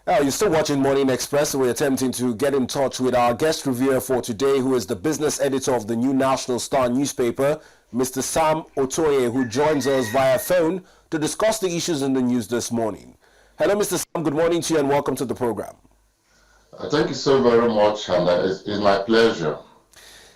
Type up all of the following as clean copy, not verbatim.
You're still watching Morning Express. We're attempting to get in touch with our guest reviewer for today, who is the business editor of the New National Star newspaper, Mr. Sam Otudye, who joins us via phone to discuss the issues in the news this morning. Hello, Mr. Sam. Good morning to you and welcome to the program. Thank you so very much, and it's my pleasure.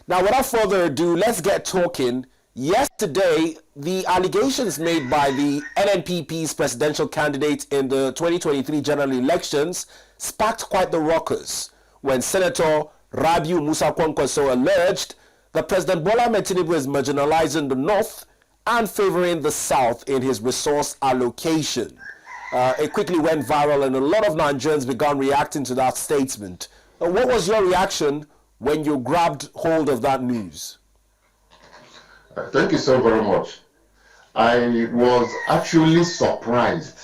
Now, without further ado, let's get talking. Yesterday, the allegations made by the NNPP's presidential candidate in the 2023 general elections sparked quite the ruckus when Senator Rabiu Kwankwaso alleged that President Tinubu is marginalising the North and favouring the South in his resource allocation. It quickly went viral and a lot of Nigerians began reacting to that statement. What was your reaction when you grabbed hold of that news? Thank you so very much. I was actually surprised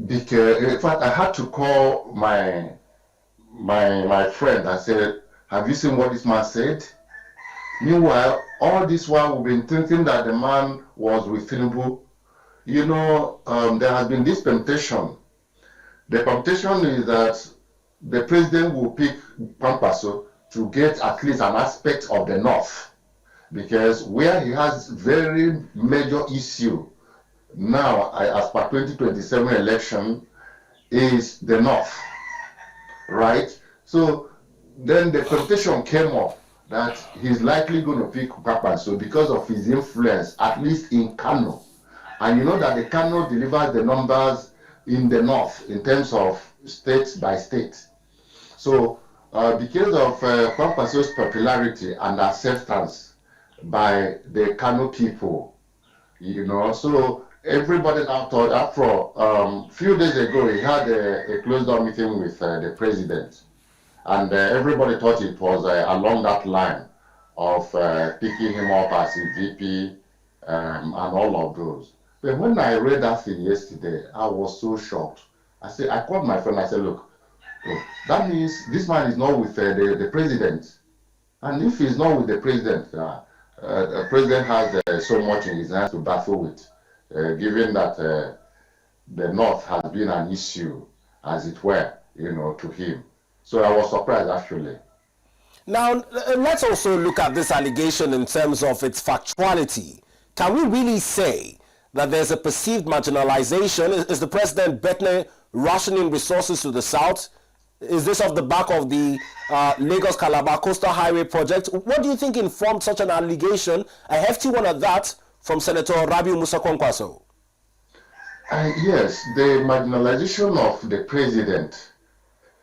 because, in fact, I had to call my friend. I said, "Have you seen what this man said?" Meanwhile, all this while we've been thinking that the man was with Tinubu. You know, there has been this temptation. The temptation is that the president will pick Kwankwaso to get at least an aspect of the North. Because where he has very major issue now, as per 2027 election, is the North, right? So then the competition came up that he's likely going to pick Kwankwaso because of his influence, at least in Kano. And you know that the Kano delivers the numbers in the North in terms of state by state. So because of Kwankwaso's popularity and acceptance by the Kano people, you know, so everybody now thought, after a few days ago, he had a closed-door meeting with the president, and everybody thought it was along that line of picking him up as a VP and all of those. But when I read that thing yesterday, I was so shocked. I called my friend, I said, look, that means this man is not with the president. And if he's not with the president, the president has so much in his hands to battle with, given that the North has been an issue, as it were, you know, to him. So I was surprised, actually. Now, let's also look at this allegation in terms of its factuality. Can we really say that there's a perceived marginalization? Is the president betting rationing resources to the South? Is this off the back of the Lagos-Calabar Coastal Highway project? What do you think informed such an allegation, a hefty one at that, from Senator Rabiu Kwankwaso? Yes, the marginalization of the president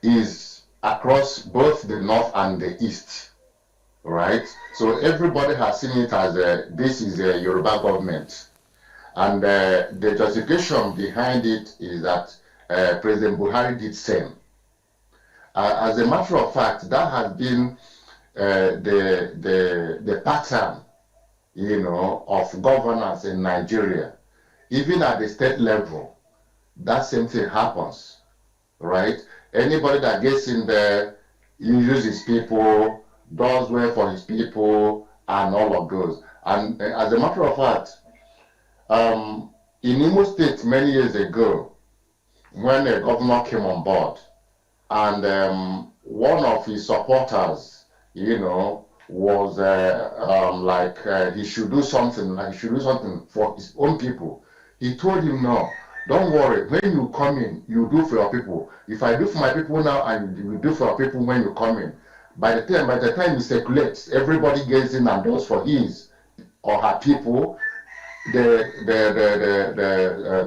is across both the North and the East, right? So everybody has seen it as this is a Yoruba government. And the justification behind it is that President Buhari did same. As a matter of fact, that has been the pattern, you know, of governance in Nigeria. Even at the state level, that same thing happens, right? Anybody that gets in there, uses his people, does well for his people, and all of those. And as a matter of fact, in Imo State many years ago, when a governor came on board, and one of his supporters, you know, was he should do something, for his own people. He told him, no, don't worry, when you come in, you do for your people. If I do for my people now, and you will do for your people when you come in. By the time you circulate, everybody gets in and does for his or her people, the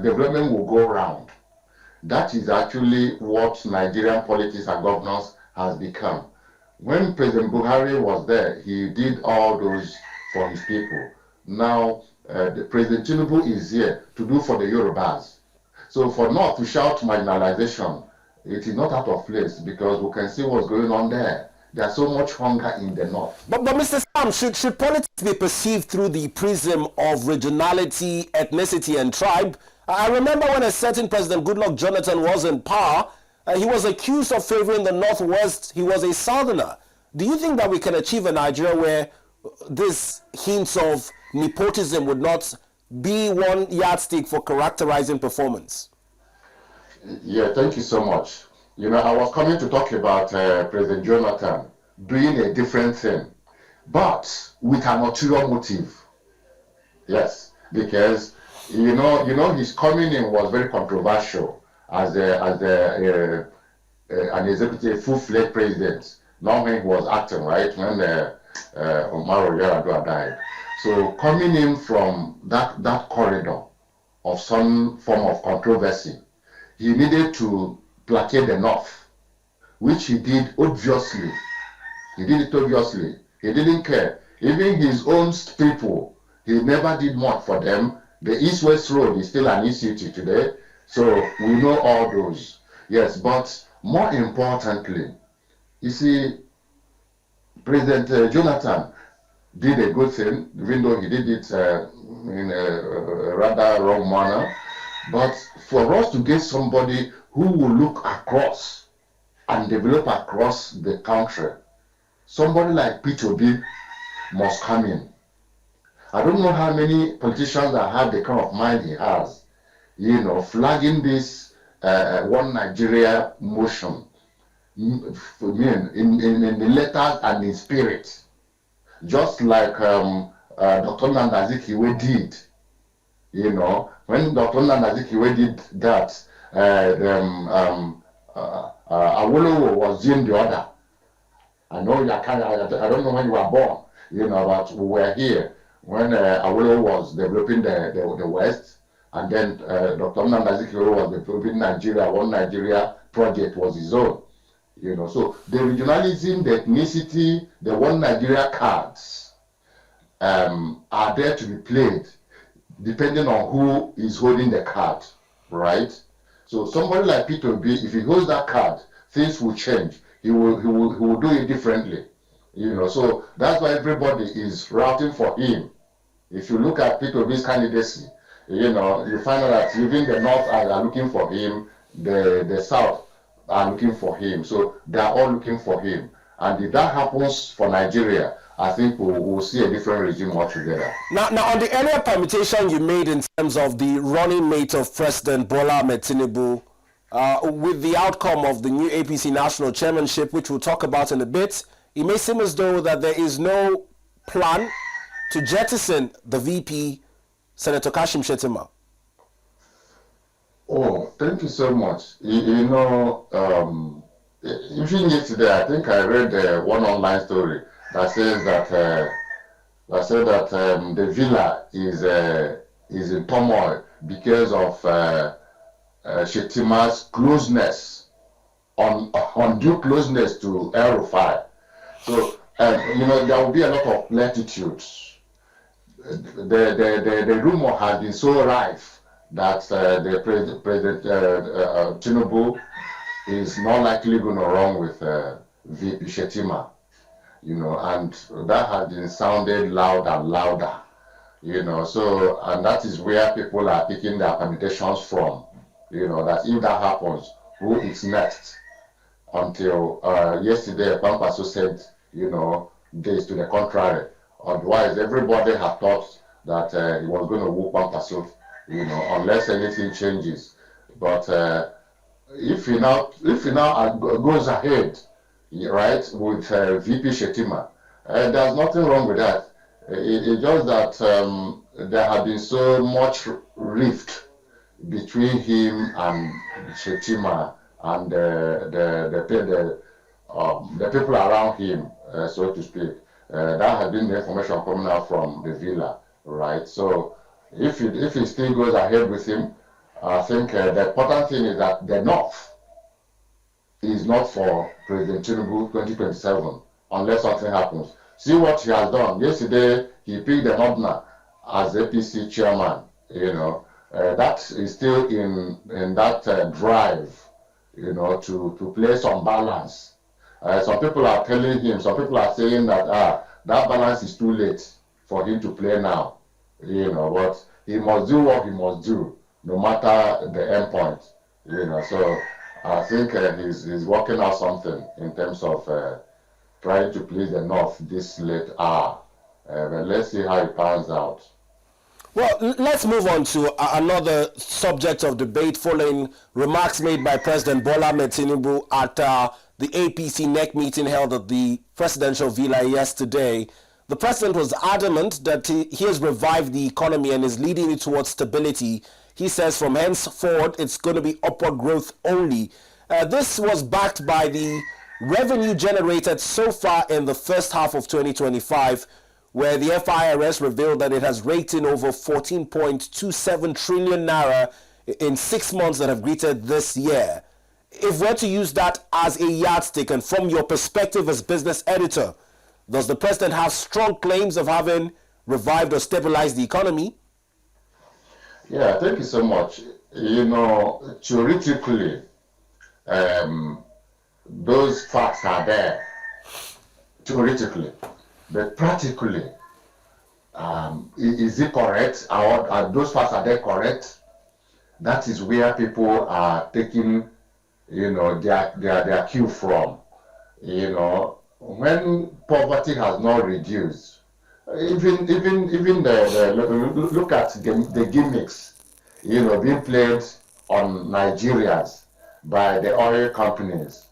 development will go round. That is actually what Nigerian politics and governance has become. When President Buhari was there, he did all those for his people. Now, President Tinubu is here to do for the Yorubas. So for North to shout marginalization, it is not out of place because we can see what's going on there. There's so much hunger in the North. But Mr. Sam, should politics be perceived through the prism of regionality, ethnicity, and tribe? I remember when a certain President Goodluck Jonathan was in power, he was accused of favoring the Northwest. He was a Southerner. Do you think that we can achieve a Nigeria where this hints of nepotism would not be one yardstick for characterizing performance? Yeah, thank you so much. You know, I was coming to talk about President Jonathan doing a different thing, but with an ulterior motive. Yes, because his coming in was very controversial as an executive full-fledged president. Not when he was acting, right, when Omar Yilwatda died. So coming in from that corridor of some form of controversy, he needed to placate the North, which he did obviously. He did it obviously. He didn't care. Even his own people, he never did much for them. The East-West Road is still an issue today. So we know all those. Yes, but more importantly, you see, President Jonathan did a good thing, even though he did it in a rather wrong manner. But for us to get somebody who will look across and develop across the country, somebody like P2B must come in. I don't know how many politicians that have the kind of mind he has, flagging this one Nigeria motion in the letters and in spirit, just like Dr. Nanazikiwe did. When Dr. Nanazikiwe did that, Awolowo was doing the other. I know I don't know when you were born, but we were here when Awolowo was developing the West, and then Dr. Nanazikiwe was developing Nigeria. One Nigeria project was his own. So the regionalism, the ethnicity, the one Nigeria cards are there to be played depending on who is holding the card, right? So somebody like P2B, if he holds that card, things will change. He will do it differently, So that's why everybody is routing for him. If you look at P2B's candidacy, you find out that even the North are looking for him, the South are looking for him. So they are all looking for him. And if that happens for Nigeria, I think we'll see a different regime altogether. Now, on the earlier permutation you made in terms of the running mate of President Bola Ahmed Tinubu, with the outcome of the new APC national chairmanship, which we'll talk about in a bit, it may seem as though that there is no plan to jettison the VP, Senator Kashim Shettima. Oh, thank you so much. Even yesterday, I think I read one online story that says that the villa is in turmoil because of Shettima's closeness, undue closeness to El-Rufai. So there will be a lot of latitudes. The rumor has been so rife that the President Tinubu is not likely going to run with VP Shettima, and that has been sounded loud and louder, so, and that is where people are picking their permutations from, that if that happens, who is next? Until yesterday, Kwankwaso said, days to the contrary. Otherwise, everybody had thought that he was going to whoop Kwankwaso, unless anything changes. But if he now goes ahead, right, with VP Shettima, there's nothing wrong with that. It's just that there had been so much rift between him and Shettima and the people around him, so to speak. That has been the information coming out from the villa, right? So if he still goes ahead with him, I think the important thing is that the North is not for President Tinubu 2027 unless something happens. See what he has done. Yesterday, he picked the Northerner as APC chairman. That is still in that drive, to play some balance. Some people are telling him, some people are saying that that balance is too late for him to play now. But he must do what he must do, no matter the end point. So I think he's working out something in terms of trying to please the North this late hour. But let's see how it pans out. Well, let's move on to another subject of debate following remarks made by President Bola Ahmed Tinubu at the APC NEC meeting held at the presidential villa yesterday. The president was adamant that he has revived the economy and is leading it towards stability. He says from henceforward it's going to be upward growth only. This was backed by the revenue generated so far in the first half of 2025, where the FIRS revealed that it has raked in over 14.27 trillion naira in 6 months that have greeted this year. If we're to use that as a yardstick, and from your perspective as business editor, does the president have strong claims of having revived or stabilized the economy? Yeah, thank you so much. You know, theoretically, those facts are there, theoretically. But practically, is it correct? Are those facts, are they correct? That is where people are taking, you know, their cue from. You know, when poverty has not reduced, even the look at the gimmicks, you know, being played on Nigerians by the oil companies.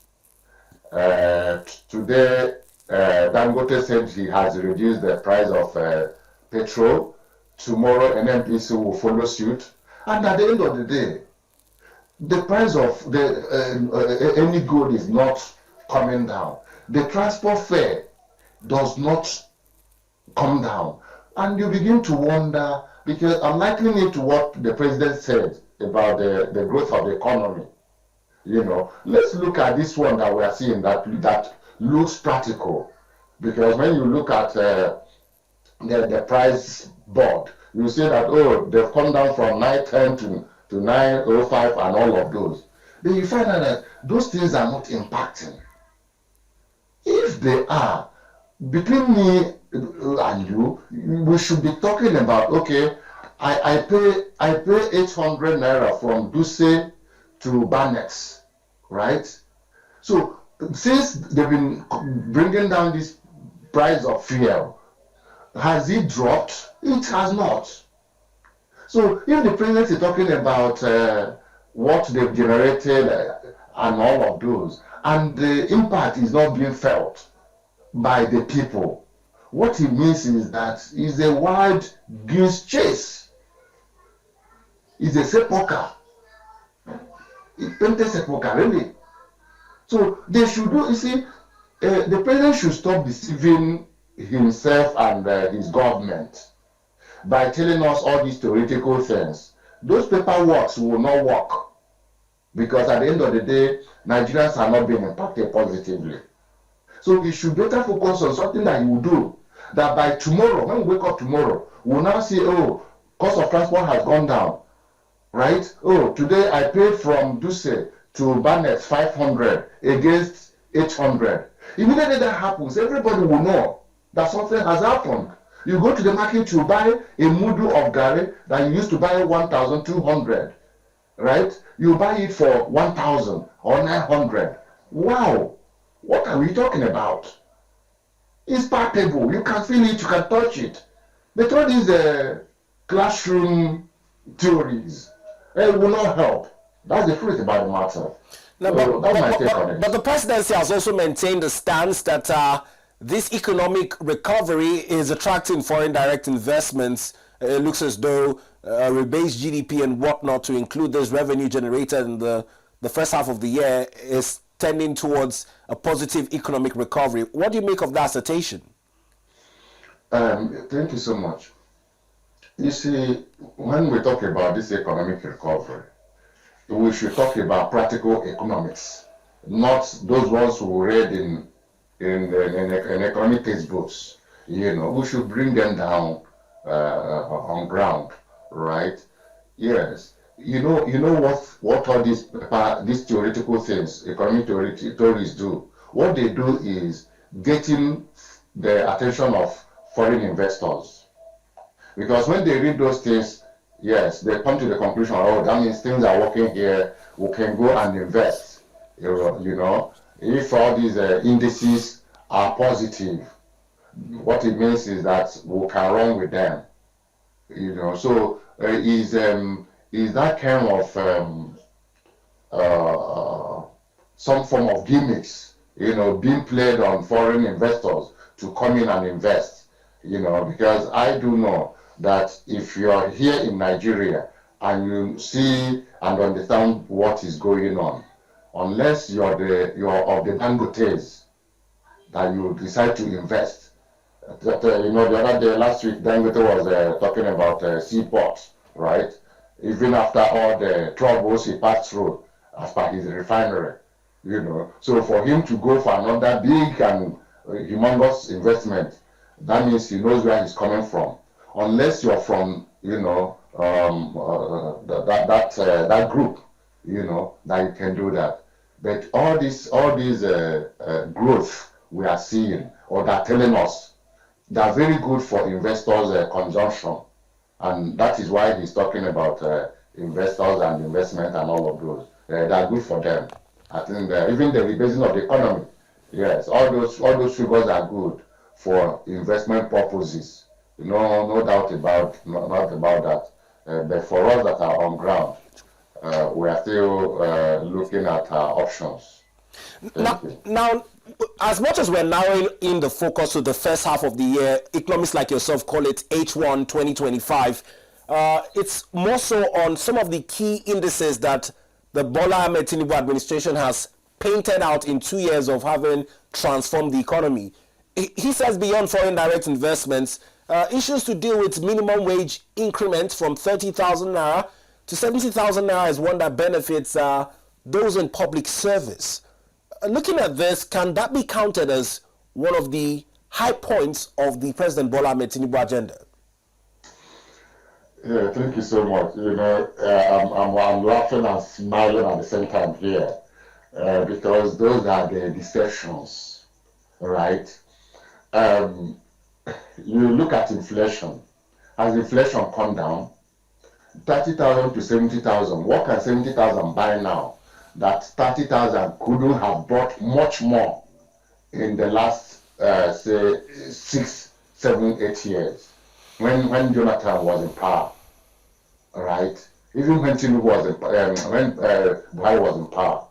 Today, Dangote said he has reduced the price of petrol. Tomorrow, NNPC will follow suit. And at the end of the day, the price of any good is not coming down. The transport fare does not come down. And you begin to wonder, because I'm likening it to what the president said about the growth of the economy. You know, let's look at this one that we are seeing that looks practical, because when you look at the price board, you see that, oh, they've come down from 910 to 905 and all of those. Then you find out that those things are not impacting. If they are, between me and you, we should be talking about, okay, I pay 800 naira from Duse to Barnett, right? So since they've been bringing down this price of fuel, has it dropped? It has not. So if the president is talking about what they've generated and all of those, and the impact is not being felt by the people, what it means is that it's a wild goose chase. It's a sepulchre. It's painted sepulchre, really. So they should do, you see, the president should stop deceiving himself and his government by telling us all these theoretical things. Those paperworks will not work, because at the end of the day, Nigerians are not being impacted positively. So he should better focus on something that he will do, that by tomorrow, when we wake up tomorrow, we'll now see, oh, cost of transport has gone down, right? Oh, today I paid from Duse to Barnett 500 against 800. Immediately that happens, everybody will know that something has happened. You go to the market to buy a mudu of garri that you used to buy 1,200, right? You buy it for 1,000 or 900. Wow, what are we talking about? It's palpable. You can feel it, you can touch it. But all these classroom theories, it will not help. That's the truth about the matter. No, but the presidency has also maintained the stance that this economic recovery is attracting foreign direct investments. It looks as though rebased GDP and whatnot, to include this revenue generated in the first half of the year, is tending towards a positive economic recovery. What do you make of that assertion? Thank you so much. You see, when we talk about this economic recovery, we should talk about practical economics, not those ones who read in economic textbooks. You know, we should bring them down on ground, right? Yes. You know what all these theoretical things, economic theories do. What they do is getting the attention of foreign investors, because when they read those things, yes, they come to the conclusion, oh, that means things are working here, we can go and invest. You know, if all these indices are positive, what it means is that we can run with them. So is that kind of some form of gimmicks, being played on foreign investors to come in and invest, because I do know that if you are here in Nigeria and you see and understand what is going on, unless you're of the Dangotes that you decide to invest. The other day, last week, Dangote was talking about seaports, right? Even after all the troubles he passed through as per his refinery, So for him to go for another big and humongous investment, that means he knows where he's coming from. Unless you're from, that group, that you can do that. But all these growth we are seeing, or they're telling us, they're very good for investors' consumption. And that is why he's talking about investors and investment and all of those. They're good for them. I think even the rebasing of the economy, yes, all those figures are good for investment purposes. No doubt about that. But for us that are on ground, we are still looking at our options. Now, as much as we're narrowing in the focus to the first half of the year, economists like yourself call it H1 2025, it's more so on some of the key indices that the Bola Ahmed Tinubu administration has painted out in 2 years of having transformed the economy. He says beyond foreign direct investments, issues to deal with minimum wage increment from 30,000 naira to 70,000 naira is one that benefits those in public service. Looking at this, can that be counted as one of the high points of the President Bola Ahmed Tinubu agenda? Yeah, thank you so much. I'm laughing and smiling at the same time here because those are the deceptions, right? You look at inflation. Has inflation come down? 30,000 to 70,000. What can 70,000 buy now that 30,000 couldn't have bought much more in the last, say, 6, 7, 8 years when Jonathan was in power, right? Even when Tinubu was in when Buhari was in power,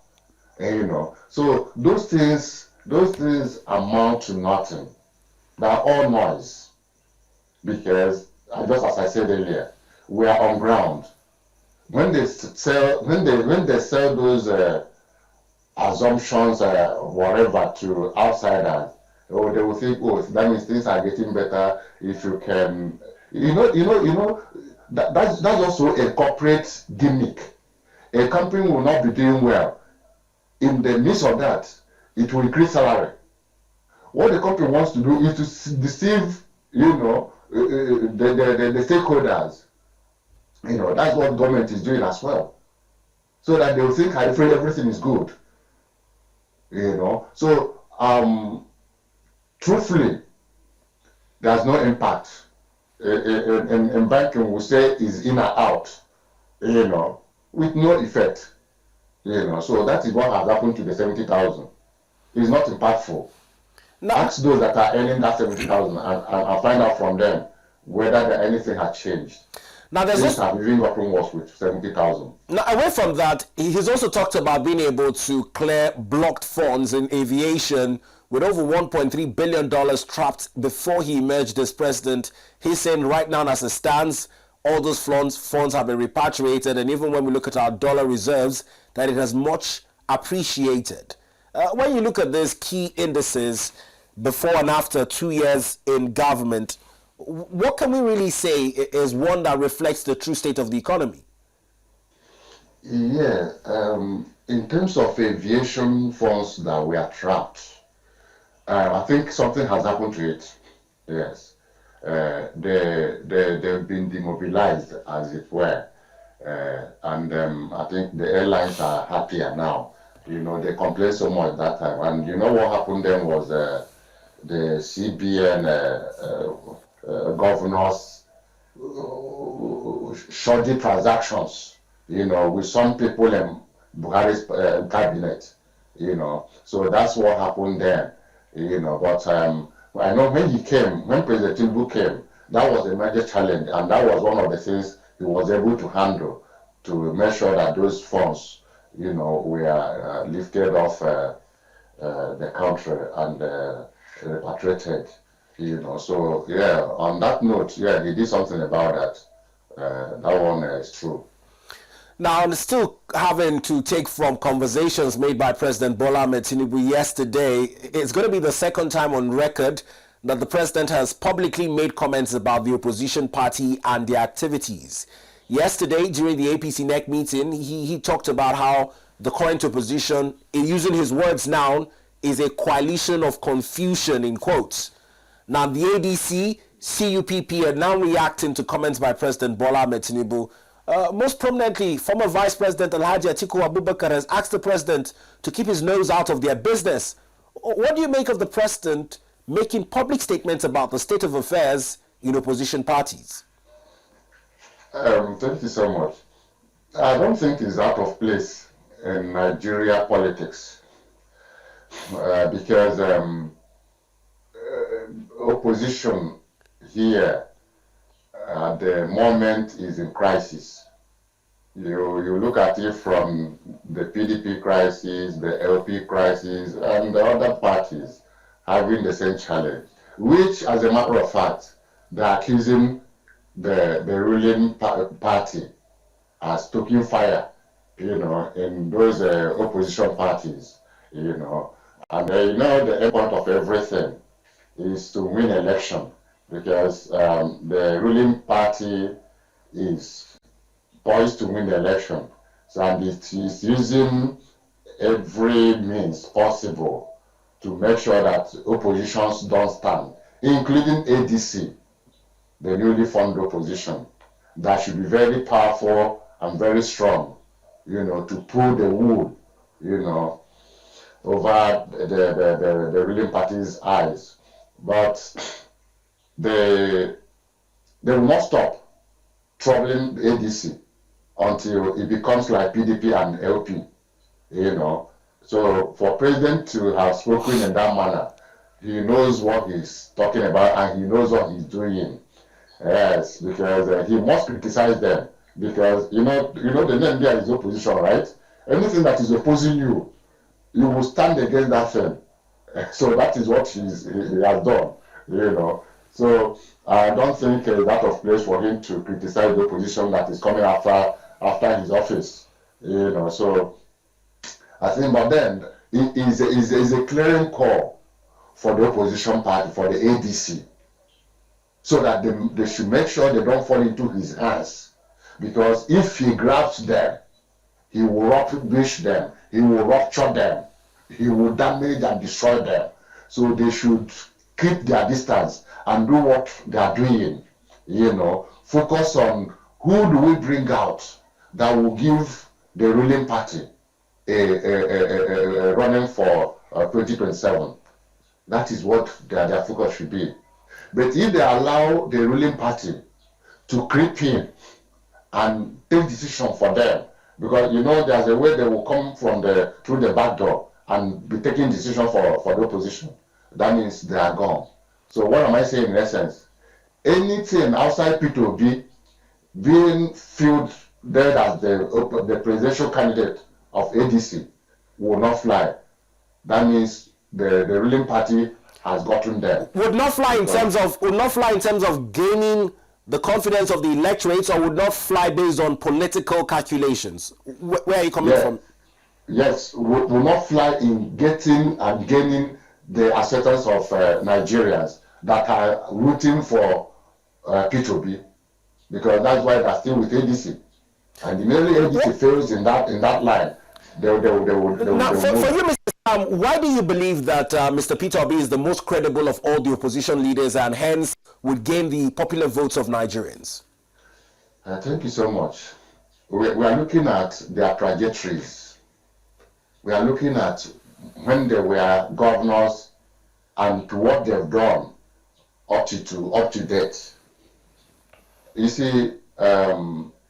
So those things amount to nothing. They're all noise because, just as I said earlier, we are on ground. When they sell those assumptions, whatever, to outsiders, they will think, oh, that means things are getting better. If you can, that's also a corporate gimmick. A company will not be doing well. In the midst of that, it will increase salary. What the company wants to do is to deceive, the stakeholders. That's what government is doing as well. So that they will think everything is good. So truthfully, there's no impact. In banking, we say is in or out, with no effect. So that is what has happened to the 70,000. It's not impactful. Ask those that are earning that 70,000 and find out from them whether anything has changed. Now, there's things have even gotten worse with 70,000. Now, away from that, he's also talked about being able to clear blocked funds in aviation with over $1.3 billion trapped before he emerged as president. He's saying right now, as it stands, all those funds have been repatriated, and even when we look at our dollar reserves, that it has much appreciated. When you look at these key indices before and after 2 years in government, what can we really say is one that reflects the true state of the economy? Yeah, in terms of aviation funds that were trapped, I think something has happened to it. Yes, they've been demobilized, as it were, and I think the airlines are happier now. They complained so much that time, and what happened then was the CBN governors shoddy transactions, with some people in Buhari's cabinet, So that's what happened then, But I know when President Tinubu came, That was a major challenge, and that was one of the things he was able to handle to make sure that those funds, were lifted off the country and repatriated. So yeah. On that note, yeah, he did something about that. That one is true. Now, I'm still having to take from conversations made by President Bola Ahmed Tinubu yesterday. It's going to be the second time on record that the president has publicly made comments about the opposition party and their activities. Yesterday, during the APC NEC meeting, he talked about how the current opposition, using his words now, is a coalition of confusion, in quotes. Now, the ADC, CUPP are now reacting to comments by President Bola Ahmed Tinubu. Most prominently, former Vice President Alhaji Atiku Abubakar has asked the president to keep his nose out of their business. What do you make of the president making public statements about the state of affairs in opposition parties? Thank you so much. I don't think it's out of place in Nigeria politics because opposition here at the moment is in crisis. You look at it from the PDP crisis, the LP crisis, and the other parties having the same challenge, which, as a matter of fact, they're accusing the ruling party as stoking fire, in those opposition parties, And the end point of everything is to win election, because the ruling party is poised to win the election. So, and it is using every means possible to make sure that oppositions don't stand, including ADC, the newly formed opposition, that should be very powerful and very strong, to pull the wool, over the ruling party's eyes. But they will not stop troubling the ADC until it becomes like PDP and LP, So for President to have spoken in that manner, he knows what he's talking about and he knows what he's doing. Yes, because he must criticize them, because the name there is opposition, right? Anything that is opposing you, you will stand against that thing. So that is what he has done, So I don't think it's out of place for him to criticize the opposition that is coming after his office, So I think, but then it is a clearing call for the opposition party, for the ADC, so that they should make sure they don't fall into his hands. Because if he grabs them, he will rubbish them, he will rupture them, he will damage and destroy them. So they should keep their distance and do what they are doing, focus on who do we bring out that will give the ruling party a running for 2027. That is what their focus should be. But if they allow the ruling party to creep in and take decision for them, because there's a way they will come through the back door and be taking decision for the opposition, that means they are gone. So what am I saying in essence? Anything outside P2B being fielded as the presidential candidate of ADC will not fly. That means the ruling party has gotten there. Would not fly in terms of gaining the confidence of the electorate, or would not fly based on political calculations? Where are you coming from? Yes, will not fly in getting and gaining the acceptance of Nigerians that are rooting for P2B, because that's why they're still with ADC. And immediately ADC fails in that line, they will now, for you, Mr. Sam, why do you believe that Mr. Peter Obi is the most credible of all the opposition leaders and hence would gain the popular votes of Nigerians? Thank you so much. We are looking at their trajectories. We are looking at when they were governors and what they've done up to date. You see,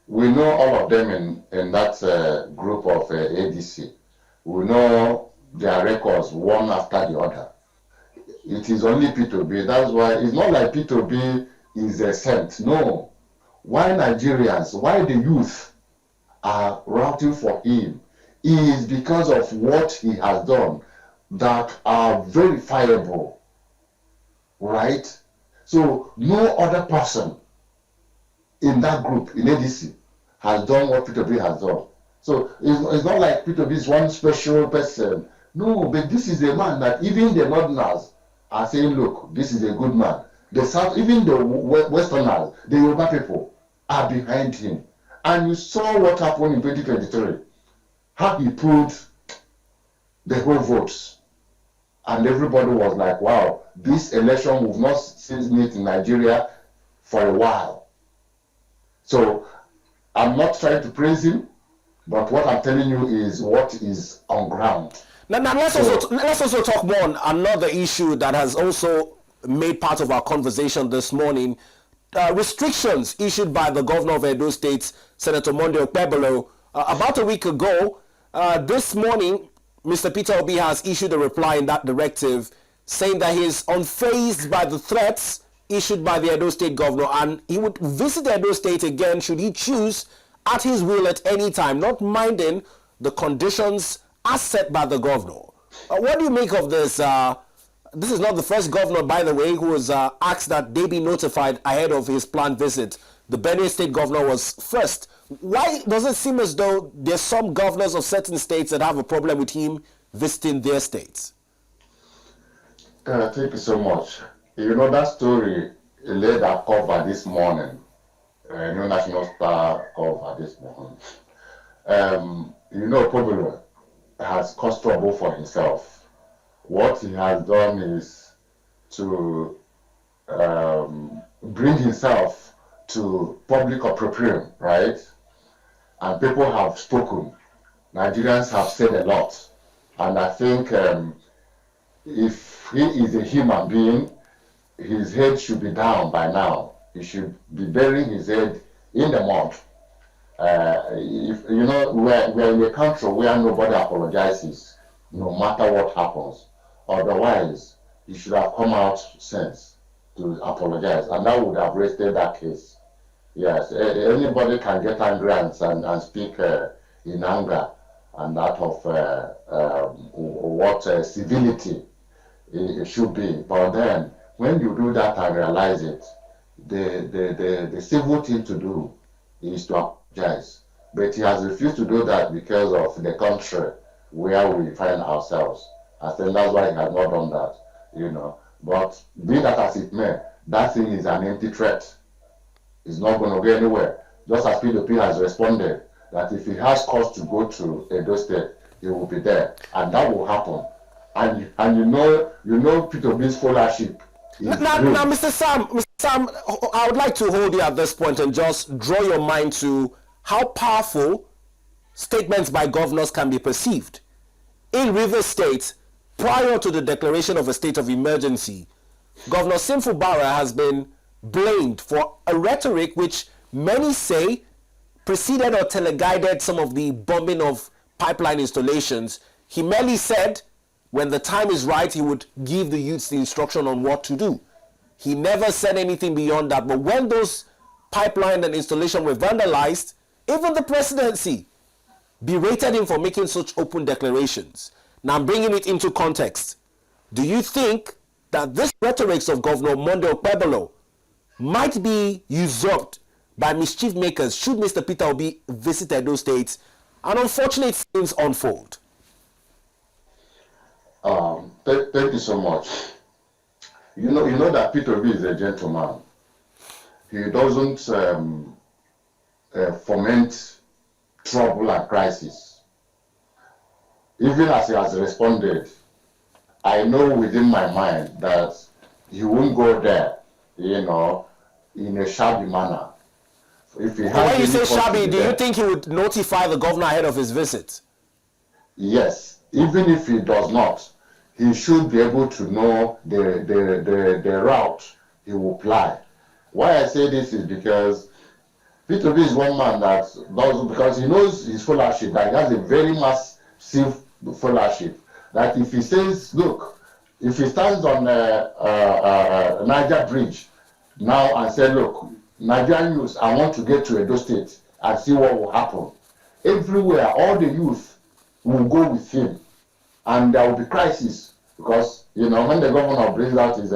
we know all of them in that group of ADC. We know their records one after the other. It is only P2B. That's why it's not like P2B is a saint. No. Why Nigerians, why the youth are routing for him is because of what he has done that are verifiable, right? So no other person in that group, in ADC, has done what Peter B has done. So it's not like Peter B is one special person. No, but this is a man that even the Northerners are saying, look, this is a good man. The South, even the Westerners, the Yoruba people are behind him. And you saw what happened in 2023, how he pulled the whole votes. And everybody was like, wow, this election we've not seen it in Nigeria for a while. So I'm not trying to praise him, but what I'm telling you is what is on ground. Now let's also talk more on another issue that has also made part of our conversation this morning. Restrictions issued by the governor of Edo State, Senator Monday Okpebholo, about a week ago. This morning, Mr. Peter Obi has issued a reply in that directive saying that he is unfazed by the threats issued by the Edo State governor, and he would visit Edo State again should he choose at his will at any time, not minding the conditions as set by the governor. What do you make of this? This is not the first governor, by the way, who was asked that they be notified ahead of his planned visit. The Benue State governor was first. Why does it seem as though there's some governors of certain states that have a problem with him visiting their states? Thank you so much. You know, that story laid a cover this morning, New National Star cover this morning. You know, Okpebholo has caused trouble for himself. What he has done is to bring himself to public opprobrium, right? And people have spoken. Nigerians have said a lot. And I think if he is a human being, his head should be down by now. He should be burying his head in the mud. If you know, we're in a country where nobody apologizes, no matter what happens. Otherwise, he should have come out since to apologize, and that would have raised that case. Yes, anybody can get angry and speak in anger and out of what civility it should be. But then, when you do that and realize it, the civil thing to do is to apologize. But he has refused to do that because of the country where we find ourselves. I think that's why he has not done that, you know. But be that as it may, that thing is an empty threat. It's not going to go anywhere. Just as PDP has responded that if he has cause to go to Edo State, he will be there, and that will happen. And you know Peter B's scholarship. Now, Mr. Sam, I would like to hold you at this point and just draw your mind to how powerful statements by governors can be perceived. In Rivers State, prior to the declaration of a state of emergency, Governor Simfu Bara has been blamed for a rhetoric which many say preceded or teleguided some of the bombing of pipeline installations. He merely said when the time is right, he would give the youths the instruction on what to do. He never said anything beyond that. But when those pipeline and installation were vandalized, even the presidency berated him for making such open declarations. Now I'm bringing it into context. Do you think that this rhetoric of Governor Monday Okpebholo might be usurped by mischief makers should Mr. Peter Obi visit Edo State and unfortunate scenes unfold? Thank you so much. You know that Peter Obi is a gentleman. He doesn't foment trouble and crisis. Even as he has responded, I know within my mind that he won't go there, you know, in a shabby manner. If he when you say shabby, do you think he would notify the governor ahead of his visit? Yes, even if he does not, he should be able to know the route he will fly. Why I say this is because Peter B is one man that does, because he knows his followership, that he has a very massive followership, that if he says, look, if he stands on Niger Bridge now and said, look, Nigerian youth, I want to get to Edo State and see what will happen. Everywhere, all the youth will go with him, and there will be crisis because, you know, when the governor brings out his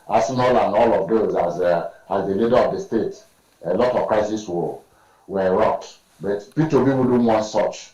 arsenal and all of those as the leader of the state, a lot of crises will erupt. But Peter Obi wouldn't want such.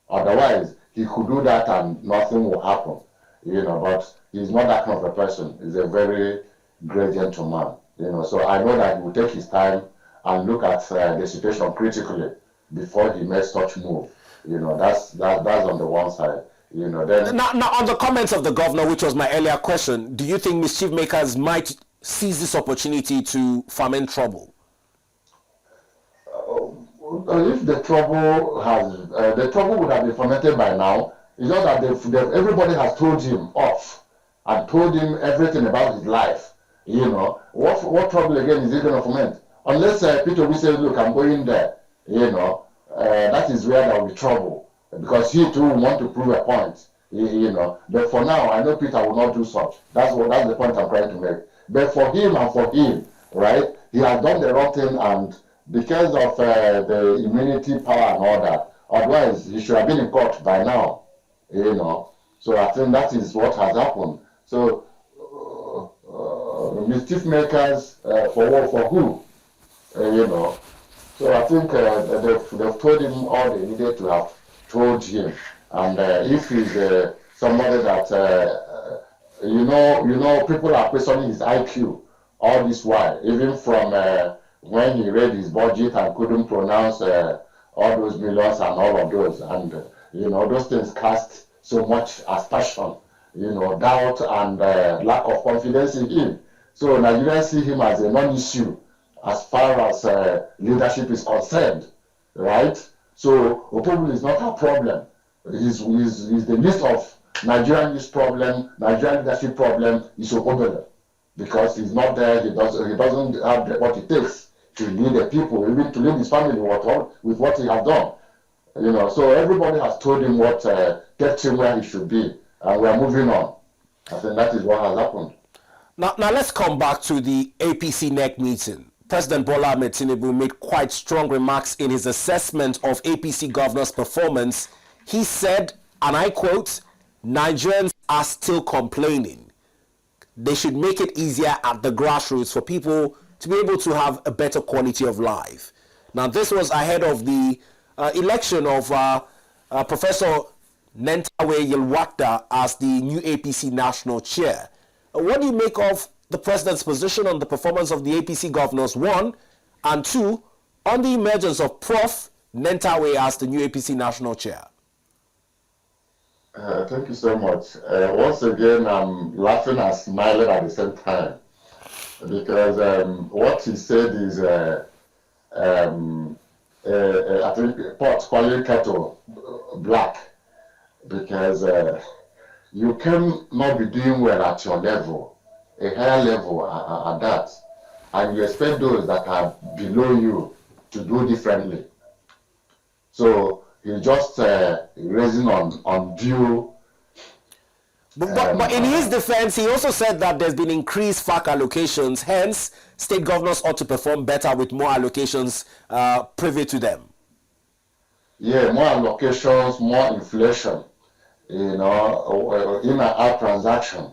Otherwise, he could do that and nothing will happen, you know. But he's not that kind of a person. He's a very great gentleman, you know. So I know that he will take his time and look at the situation critically before he makes such move. You know, that's on the one side. You know, then now on the comments of the governor, which was my earlier question, do you think mischief makers might seize this opportunity to foment trouble? If the trouble would have been fomented by now. It's just that everybody has told him off and told him everything about his life. You know, what trouble again is he going to foment? Unless Peter Obi says, look, I'm going there. You know, that is where there will be trouble, because he too will want to prove a point. You know, but for now, I know Peter will not do such. That's the point I'm trying to make. But for him, right, he has done the wrong thing, and because of the immunity power and all that, otherwise he should have been in court by now. You know, so I think that is what has happened. So mischief makers for who? You know. So I think they've told him all they needed to have told him. And if he's somebody that you know, people are questioning his IQ all this while, even from when he read his budget and couldn't pronounce all those millions and all of those, and you know, those things cast so much aspersion, you know, doubt and lack of confidence in him. So Nigerians see him as a non-issue as far as leadership is concerned, right? So Okpebholo is not a problem. He's the list of Nigerian youth problem, Nigerian leadership problem is Okpebholo, because he's not there. He doesn't have what it takes to lead the people, even to lead his family with what he has done. You know, so everybody has told him what kept him where he should be, and we are moving on. I think that is what has happened. Now let's come back to the APC NEC meeting. President Bola Ahmed Tinubu made quite strong remarks in his assessment of APC governor's performance. He said, and I quote, "Nigerians are still complaining. They should make it easier at the grassroots for people to be able to have a better quality of life." Now, this was ahead of the election of Professor Nentawe Yilwatda as the new APC national chair. What do you make of the president's position on the performance of the APC governors, one, and two, on the emergence of Prof Nentawe as the new APC national chair? Thank you so much. Once again, I'm laughing and smiling at the same time, because what he said is, I think, pot calling kettle black, because you cannot be doing well at your level, a higher level at that, and you expect those that are below you to do differently. So you're just raising on due. But in his defense, he also said that there's been increased FAC allocations, hence state governors ought to perform better with more allocations privy to them. Yeah, more allocations, more inflation, you know, in and out transaction,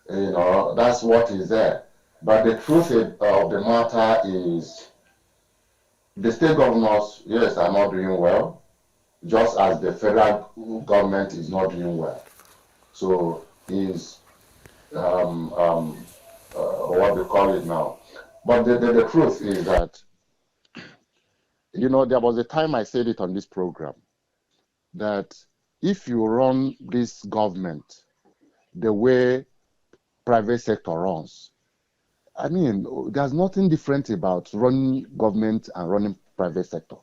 you know, that's what is there. But the truth of the matter is, the state governors, yes, are not doing well, just as the federal government is not doing well. So is what we call it now. But the truth is that, you know, there was a time I said it on this program, that if you run this government the way private sector runs, I mean, there's nothing different about running government and running private sector.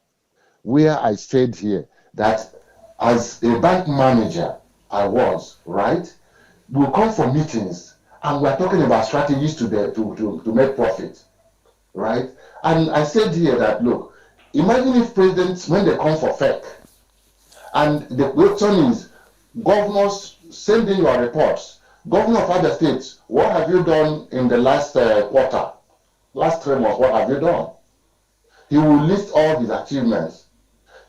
Where I said here that as a bank manager, I was, right? We'll come for meetings and we're talking about strategies to make profit, right? And I said here that, look, imagine if presidents, when they come for FEC, and the question is, governors, send in your reports. Governor of other states, what have you done in the last quarter? last 3 months, what have you done? He will list all his achievements.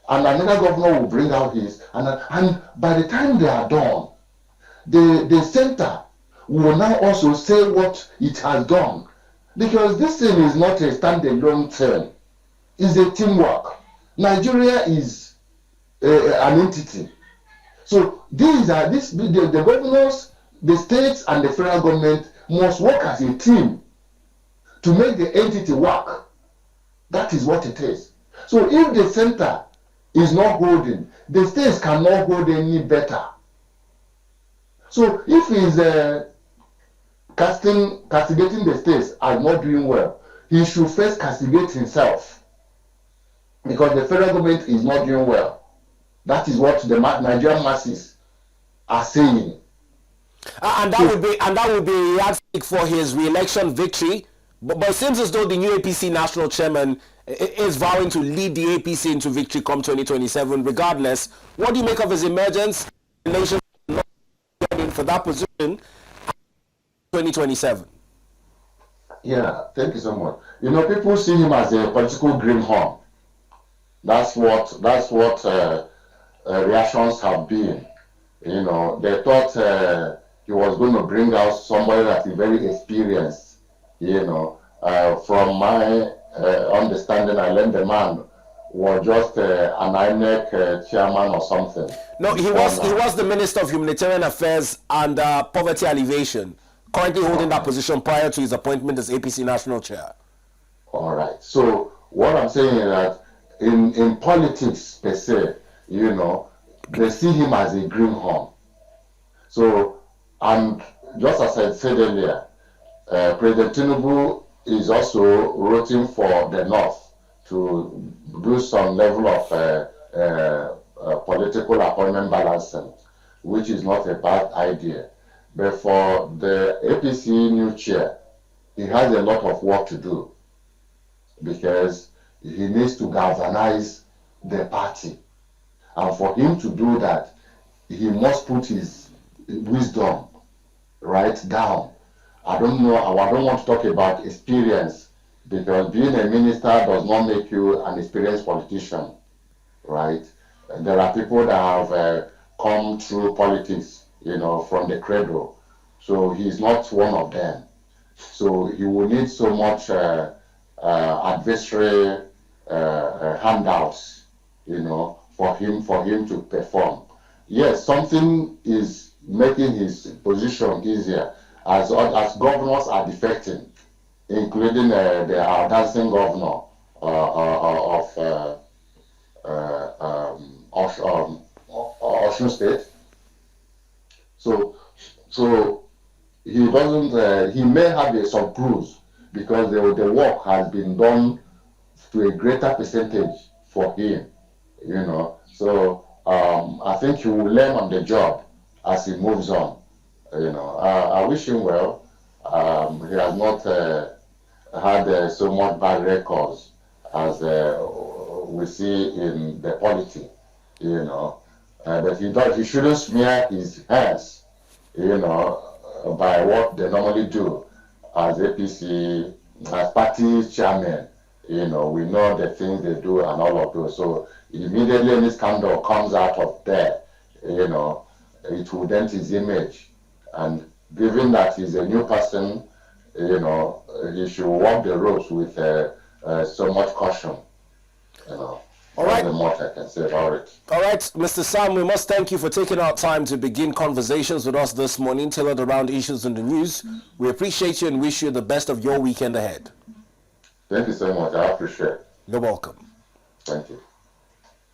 And another governor will bring out his, and by the time they are done, the center will now also say what it has done. Because this thing is not a standalone thing. It's a teamwork. Nigeria is an entity. So the governors, the states, and the federal government must work as a team to make the entity work. That is what it is. So if the center is not holding, the states cannot hold any better. So if he's castigating the states as not doing well, he should first castigate himself, because the federal government is not doing well. That is what the Nigerian masses are saying. And that would be a yardstick for his re-election victory. But it seems as though the new APC national chairman is vowing to lead the APC into victory come 2027. Regardless, what do you make of his emergence for that position 2027? Yeah, thank you so much. You know, people see him as a political greenhorn. That's what reactions have been. You know, they thought he was going to bring out somebody that is very experienced. You know, from my understanding, I learned the man was just an INEC chairman or something. No, he was the Minister of Humanitarian Affairs and Poverty Alleviation, currently holding that position prior to his appointment as APC National Chair. All right. So what I'm saying is that in politics per se, you know, they see him as a greenhorn. So, and just as I said earlier, President Tinubu is also rooting for the North to do some level of political appointment balancing, which is not a bad idea. But for the APC new chair, he has a lot of work to do, because he needs to galvanize the party. And for him to do that, he must put his wisdom right down. I don't want to talk about experience, because being a minister does not make you an experienced politician, right? There are people that have come through politics, you know, from the cradle. So he's not one of them. So he will need so much adversary handouts, you know, for him to perform. Yes, something is making his position easier, as governors are defecting, including our dancing governor of Osun State. So he doesn't. He may have some clues, because the work has been done to a greater percentage for him, you know. So I think he will learn on the job as he moves on. You know, I wish him well. He has not had so much bad records as we see in the polity, you know. But he shouldn't smear his hands, you know, by what they normally do as APC, as party chairman. You know, we know the things they do and all of those. So immediately any scandal comes out of there, you know, it will dent his image. And given that he's a new person, you know, he should walk the ropes with so much caution. You know, all right. Not much I can say about it. All right, Mr. Sam, we must thank you for taking our time to begin conversations with us this morning, tailored around issues in the news. We appreciate you and wish you the best of your weekend ahead. Thank you so much. I appreciate it. You're welcome. Thank you.